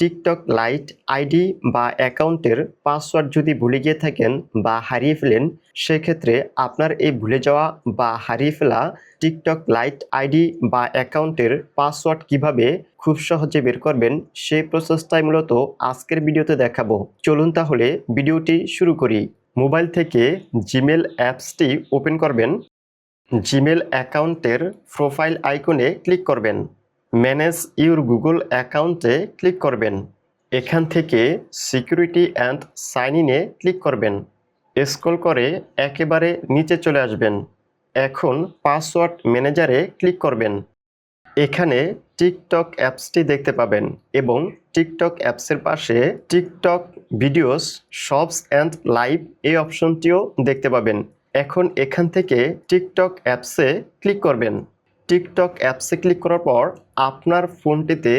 TikTok light ID বা অ্যাকাউন্টের password যদি ভুলে গিয়ে থাকেন বা হারিয়ে ফেলেন, সেক্ষেত্রে আপনার এই ভুলে যাওয়া বা হারিয়ে ফেলা টিকটক লাইট আইডি বা অ্যাকাউন্টের পাসওয়ার্ড কিভাবে খুব সহজে বের করবেন সেই প্রসেসটাই মূলত আজকের ভিডিওতে দেখাবো। চলুন তাহলে ভিডিওটি শুরু করি। মোবাইল থেকে জিমেল অ্যাপসটি ওপেন করবেন। জিমেল অ্যাকাউন্টের প্রোফাইল আইকনে ক্লিক করবেন। ম্যানেজ ইউর গুগল অ্যাকাউন্টে ক্লিক করবেন। এখান থেকে সিকিউরিটি অ্যান্ড সাইন ইনে ক্লিক করবেন। স্ক্রল করে একেবারে নিচে চলে আসবেন। এখন পাসওয়ার্ড ম্যানেজারে ক্লিক করবেন। এখানে টিকটক অ্যাপসটি দেখতে পাবেন এবং টিকটক অ্যাপসের পাশে TikTok videos, shorts and live এই অপশনটিও দেখতে পাবেন। এখন এখান থেকে টিকটক অ্যাপসে ক্লিক করবেন। টিকটক অ্যাপসে ক্লিক করার পর আপনার ফোনটিতে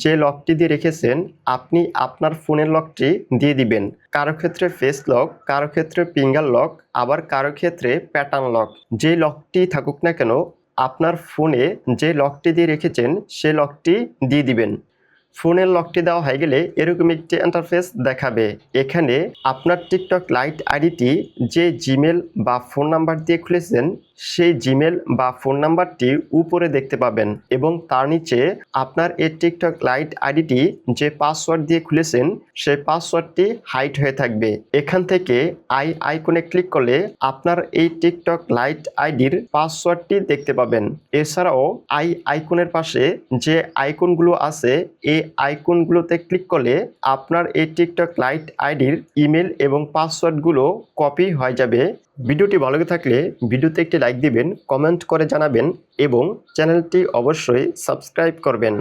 যে লকটি দিয়ে রেখেছেন আপনি আপনার ফোনের লকটি দিয়ে দিবেন। কারো ক্ষেত্রে ফেস লক, কারো ক্ষেত্রে ফিঙ্গার লক, আবার কারো ক্ষেত্রে প্যাটার্ন লক। যে লকটি থাকুক না কেন আপনার ফোনে যে লকটি দিয়ে রেখেছেন সে লকটি দিয়ে দিবেন। ফোনের লকটি দেওয়া হয়ে গেলে এরকম একটি ইন্টারফেস দেখাবে। এখানে আপনার টিকটক লাইট আইডিটি যে জিমেল বা ফোন নাম্বার দিয়ে খুলেছেন সেই জিমেল বা ফোন নাম্বারটি উপরে দেখতে পাবেন এবং তার নিচে আপনার এই টিকটক লাইট আইডিটি যে পাসওয়ার্ড দিয়ে খুলেছেন সেই পাসওয়ার্ডটি হাইড হয়ে থাকবে। এখান থেকে আই আইকনে ক্লিক করলে আপনার এই টিকটক লাইট আইডির পাসওয়ার্ডটি দেখতে পাবেন। এছাড়াও আই আইকনের পাশে যে আইকনগুলো আছে এই আইকনগুলোতে ক্লিক করলে আপনার এই টিকটক লাইট আইডির ইমেল এবং পাসওয়ার্ডগুলো কপি হয়ে যাবে। ভিডিওটি ভালো লেগে থাকলে ভিডিওতে একটি লাইক দিবেন, কমেন্ট করে জানাবেন এবং চ্যানেলটি অবশ্যই সাবস্ক্রাইব করবেন।